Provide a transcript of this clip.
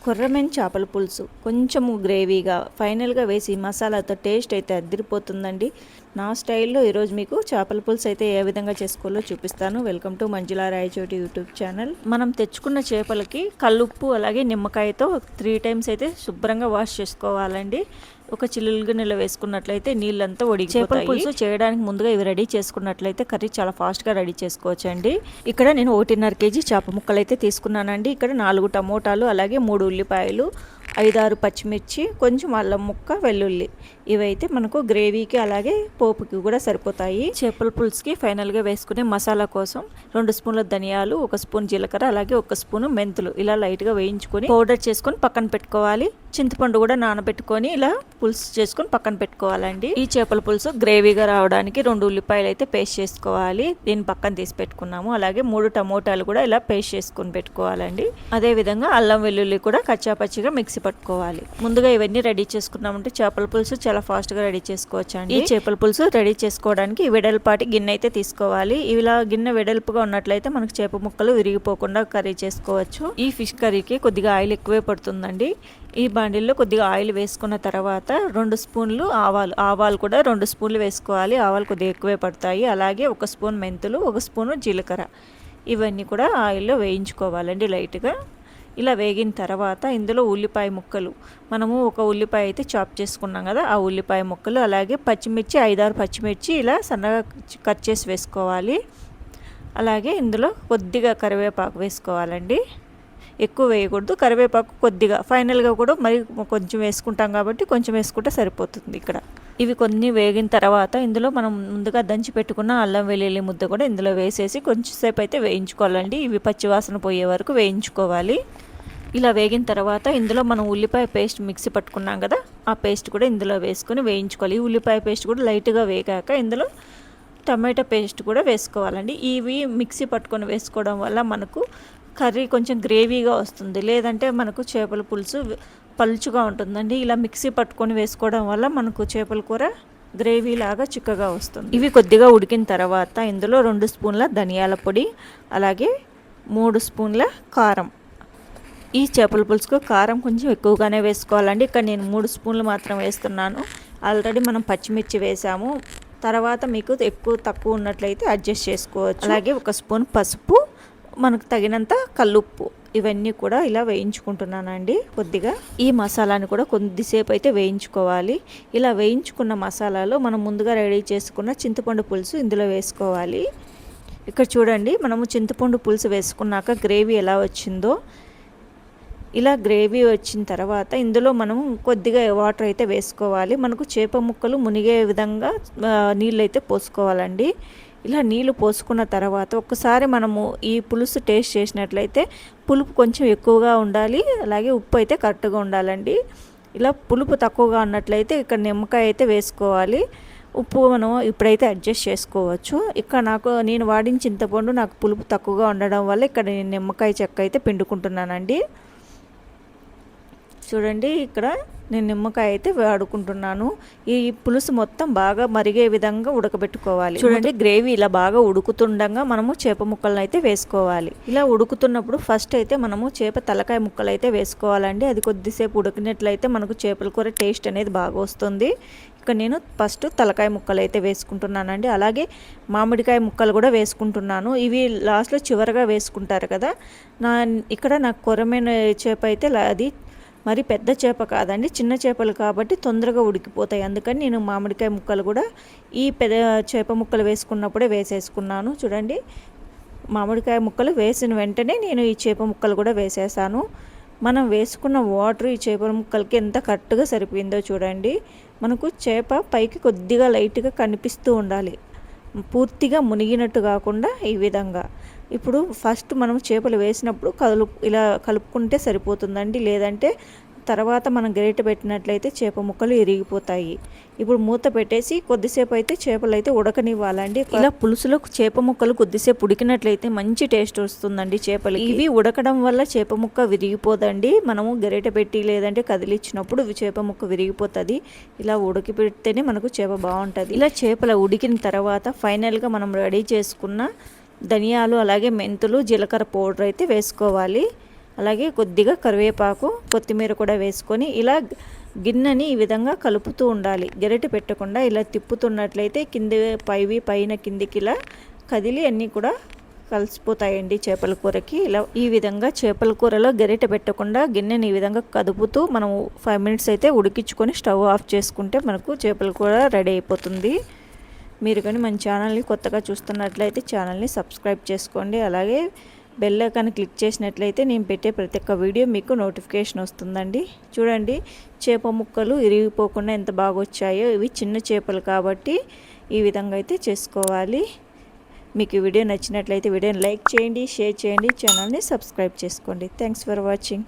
కొర్రమీను చేపల పులుసు కొంచెము గ్రేవీగా ఫైనల్గా వేసి మసాలాతో టేస్ట్ అయితే అదిరిపోతుందండి. నా స్టైల్లో ఈరోజు మీకు చేపల పులుసు అయితే ఏ విధంగా చేసుకోవాలో చూపిస్తాను. Welcome to Manjula Rayachoti YouTube channel. మనం తెచ్చుకున్న చేపలకి కల్లుప్పు అలాగే నిమ్మకాయతో 3 టైమ్స్ అయితే శుభ్రంగా వాష్ చేసుకోవాలండి. ఒక చిల్లులు గిన్నెలో వేసుకున్నట్లయితే నీళ్ళంతా ఒడిగిపోతాయి. చేపల పులుసు చేయడానికి ముందుగా ఇవి రెడీ చేసుకున్నట్లయితే కర్రీ చాలా ఫాస్ట్గా రెడీ చేసుకోవచ్చు అండి. ఇక్కడ నేను 1.5 కేజీ చేప ముక్కలు అయితే తీసుకున్నానండి. ఇక్కడ 4 టమోటాలు అలాగే 3 ఉల్లిపాయలు 5-6 పచ్చిమిర్చి కొంచెం అల్లం ముక్క వెల్లుల్లి ఇవైతే మనకు గ్రేవీకి అలాగే పోపుకి కూడా సరిపోతాయి. చేపల పులుసుకి ఫైనల్గా వేసుకునే మసాలా కోసం 2 స్పూన్ల ధనియాలు, 1 స్పూన్ జీలకర్ర అలాగే 1 స్పూన్ మెంతులు ఇలా లైట్గా వేయించుకొని పౌడర్ చేసుకొని పక్కన పెట్టుకోవాలి. చింతపండు కూడా నానబెట్టుకొని ఇలా పులుసు చేసుకొని పక్కన పెట్టుకోవాలండి. ఈ చేపల పులుసు గ్రేవీగా రావడానికి 2 ఉల్లిపాయలు అయితే పేస్ట్ చేసుకోవాలి. దీన్ని పక్కన తీసి పెట్టుకున్నాము. అలాగే 3 టమోటాలు కూడా ఇలా పేస్ట్ చేసుకొని పెట్టుకోవాలండి. అదే విధంగా అల్లం వెల్లుల్లి కూడా కచ్చాపచ్చిగా మిక్సీ పట్టుకోవాలి. ముందుగా ఇవన్నీ రెడీ చేసుకున్నామంటే చేపల పులుసు చాలా ఫాస్ట్గా రెడీ చేసుకోవచ్చు అండి. ఈ చేపల పులుసు రెడీ చేసుకోవడానికి వెడల్పాటి గిన్నె అయితే తీసుకోవాలి. ఇలా గిన్నె వెడల్పుగా ఉన్నట్లయితే మనకు చేప ముక్కలు విరిగిపోకుండా కర్రీ చేసుకోవచ్చు. ఈ ఫిష్ కర్రీకి కొద్దిగా ఆయిల్ ఎక్కువే పడుతుందండి. ఈ బాండిల్లో కొద్దిగా ఆయిల్ వేసుకున్న తర్వాత 2 స్పూన్లు ఆవాలు కూడా 2 స్పూన్లు వేసుకోవాలి. ఆవాలు కొద్దిగా ఎక్కువే పడతాయి. అలాగే 1 స్పూన్ మెంతులు, 1 స్పూను జీలకర్ర ఇవన్నీ కూడా ఆయిల్లో వేయించుకోవాలండి లైట్గా. ఇలా వేగిన తర్వాత ఇందులో ఉల్లిపాయ ముక్కలు మనము 1 ఉల్లిపాయ అయితే చాప్ చేసుకున్నాం కదా, ఆ ఉల్లిపాయ ముక్కలు అలాగే పచ్చిమిర్చి 5-6 పచ్చిమిర్చి ఇలా సన్నగా కట్ చేసి వేసుకోవాలి. అలాగే ఇందులో కొద్దిగా కరివేపాకు వేసుకోవాలండి. ఎక్కువ వేయకూడదు, కరివేపాకు కొద్దిగా. ఫైనల్గా కూడా మరి కొంచెం వేసుకుంటాం కాబట్టి కొంచెం వేసుకుంటే సరిపోతుంది. ఇక్కడ ఇవి కొన్ని వేగిన తర్వాత ఇందులో మనం ముందుగా దంచి పెట్టుకున్న అల్లం వెల్లుల్లి ముద్ద కూడా ఇందులో వేసేసి కొంచెంసేపు అయితే వేయించుకోవాలండి. ఇవి పచ్చివాసన పోయే వరకు వేయించుకోవాలి. ఇలా వేగిన తర్వాత ఇందులో మనం ఉల్లిపాయ పేస్ట్ మిక్సీ పట్టుకున్నాం కదా, ఆ పేస్ట్ కూడా ఇందులో వేసుకొని వేయించుకోవాలి. ఈ ఉల్లిపాయ పేస్ట్ కూడా లైట్గా వేగాక ఇందులో టమాటో పేస్ట్ కూడా వేసుకోవాలండి. ఇవి మిక్సీ పట్టుకొని వేసుకోవడం వల్ల మనకు కర్రీ కొంచెం గ్రేవీగా వస్తుంది. లేదంటే మనకు చేపల పులుసు పలుచుగా ఉంటుందండి. ఇలా మిక్సీ పట్టుకొని వేసుకోవడం వల్ల మనకు చేపల కూర గ్రేవీ లాగా చిక్కగా వస్తుంది. ఇవి కొద్దిగా ఉడికిన తర్వాత ఇందులో 2 స్పూన్ల ధనియాల పొడి అలాగే 3 స్పూన్ల కారం. ఈ చేపల పులుసుకు కారం కొంచెం ఎక్కువగానే వేసుకోవాలండి. ఇక్కడ నేను 3 స్పూన్లు మాత్రం వేస్తున్నాను. ఆల్రెడీ మనం పచ్చిమిర్చి వేసాము. తర్వాత మీకు ఎక్కువ తక్కువ ఉన్నట్లయితే అడ్జస్ట్ చేసుకోవచ్చు. అలాగే 1 స్పూన్ పసుపు, మనకు తగినంత కల్లుప్పు ఇవన్నీ కూడా ఇలా వేయించుకుంటున్నానండి. కొద్దిగా ఈ మసాలాని కూడా కొద్దిసేపు అయితే వేయించుకోవాలి. ఇలా వేయించుకున్న మసాలాలో మనం ముందుగా రెడీ చేసుకున్న చింతపండు పులుసు ఇందులో వేసుకోవాలి. ఇక్కడ చూడండి, మనము చింతపండు పులుసు వేసుకున్నాక గ్రేవీ ఎలా వచ్చిందో, ఇలా గ్రేవీ వచ్చిన తర్వాత ఇందులో మనం కొద్దిగా వాటర్ అయితే వేసుకోవాలి. మనకు చేప ముక్కలు మునిగే విధంగా నీళ్ళు అయితే పోసుకోవాలండి. ఇలా నీళ్ళు పోసుకున్న తర్వాత ఒక్కసారి మనము ఈ పులుసు టేస్ట్ చేసినట్లయితే పులుపు కొంచెం ఎక్కువగా ఉండాలి, అలాగే ఉప్పు అయితే కరెక్ట్గా ఉండాలండి. ఇలా పులుపు తక్కువగా ఉన్నట్లయితే ఇక్కడ నిమ్మకాయ అయితే వేసుకోవాలి. ఉప్పు మనం ఇప్పుడైతే అడ్జస్ట్ చేసుకోవచ్చు. ఇక్కడ నేను వాడిన చింతపండు నాకు పులుపు తక్కువగా ఉండడం వల్ల ఇక్కడ నేను నిమ్మకాయ చెక్క అయితే పిండుకుంటున్నానండి. చూడండి, ఇక్కడ నేను నిమ్మకాయ అయితే వాడుకుంటున్నాను. ఈ పులుసు మొత్తం బాగా మరిగే విధంగా ఉడకబెట్టుకోవాలి. చూడండి, గ్రేవీ ఇలా బాగా ఉడుకుతుండగా మనము చేప ముక్కలను అయితే వేసుకోవాలి. ఇలా ఉడుకుతున్నప్పుడు ఫస్ట్ అయితే మనము చేప తలకాయ ముక్కలు అయితే వేసుకోవాలండి. అది కొద్దిసేపు ఉడికినట్లయితే మనకు చేపల కూర టేస్ట్ అనేది బాగా వస్తుంది. ఇక్కడ నేను ఫస్ట్ తలకాయ ముక్కలు అయితే వేసుకుంటున్నానండి. అలాగే మామిడికాయ ముక్కలు కూడా వేసుకుంటున్నాను. ఇవి లాస్ట్లో చివరగా వేసుకుంటారు కదా. ఇక్కడ నాకు కొరమైన చేప అయితే అది మరి పెద్ద చేప కాదండి, చిన్న చేపలు కాబట్టి తొందరగా ఉడికిపోతాయి. అందుకని నేను మామిడికాయ ముక్కలు కూడా ఈ పెద్ద చేప ముక్కలు వేసుకున్నప్పుడే వేసేసుకున్నాను. చూడండి, మామిడికాయ ముక్కలు వేసిన వెంటనే నేను ఈ చేప ముక్కలు కూడా వేసేసాను. మనం వేసుకున్న వాటర్ ఈ చేపల ముక్కలకి ఎంత కరెక్ట్గా సరిపోయిందో చూడండి. మనకు చేప పైకి కొద్దిగా లైట్గా కనిపిస్తూ ఉండాలి, పూర్తిగా మునిగినట్టు కాకుండా ఈ విధంగా. ఇప్పుడు ఫస్ట్ మనం చేపలు వేసినప్పుడు ఇలా కలుపుకుంటే సరిపోతుందండి. లేదంటే తర్వాత మనం గరిటె పెట్టినట్లయితే చేప ముక్కలు ఇరిగిపోతాయి. ఇప్పుడు మూత పెట్టేసి కొద్దిసేపు అయితే చేపలు అయితే ఉడకనివ్వాలండి. ఇలా పులుసులో చేప ముక్కలు కొద్దిసేపు ఉడికినట్లయితే మంచి టేస్ట్ వస్తుందండి చేపలు. ఇవి ఉడకడం వల్ల చేప ముక్క విరిగిపోదండి. మనము గరిటె పెట్టి లేదంటే కదిలిచ్చినప్పుడు చేప ముక్క విరిగిపోతుంది. ఇలా ఉడికి పెడితేనే మనకు చేప బాగుంటుంది. ఇలా చేపలు ఉడికిన తర్వాత ఫైనల్గా మనం రెడీ చేసుకున్న ధనియాలు అలాగే మెంతులు జీలకర్ర పౌడర్ అయితే వేసుకోవాలి. అలాగే కొద్దిగా కరివేపాకు, కొత్తిమీర కూడా వేసుకొని ఇలా గిన్నెని ఈ విధంగా కలుపుతూ ఉండాలి. గరిటె పెట్టకుండా ఇలా తిప్పుతున్నట్లయితే కింద పైవి పైన కిందికి ఇలా కదిలి అన్నీ కూడా కలిసిపోతాయండి చేపల కూరకి. ఇలా ఈ విధంగా చేపల కూరలో గరిటె పెట్టకుండా గిన్నెని ఈ విధంగా కదుపుతూ మనం 5 మినిట్స్ అయితే ఉడికించుకొని స్టవ్ ఆఫ్ చేసుకుంటే మనకు చేపల కూర రెడీ అయిపోతుంది. మీరు కానీ మన ఛానల్ని కొత్తగా చూస్తున్నట్లయితే ఛానల్ని సబ్స్క్రైబ్ చేసుకోండి. అలాగే బెల్ ఐకాన్ క్లిక్ చేసినట్లయితే నేను పెట్టే ప్రతి ఒక్క వీడియో మీకు నోటిఫికేషన్ వస్తుందండి. చూడండి చేప ముక్కలు ఇరిగిపోకుండా ఎంత బాగా వచ్చాయో. ఇవి చిన్న చేపలు కాబట్టి ఈ విధంగా అయితే చేసుకోవాలి. మీకు ఈ వీడియో నచ్చినట్లయితే వీడియోని లైక్ చేయండి, షేర్ చేయండి, ఛానల్ని సబ్స్క్రైబ్ చేసుకోండి. Thanks for watching.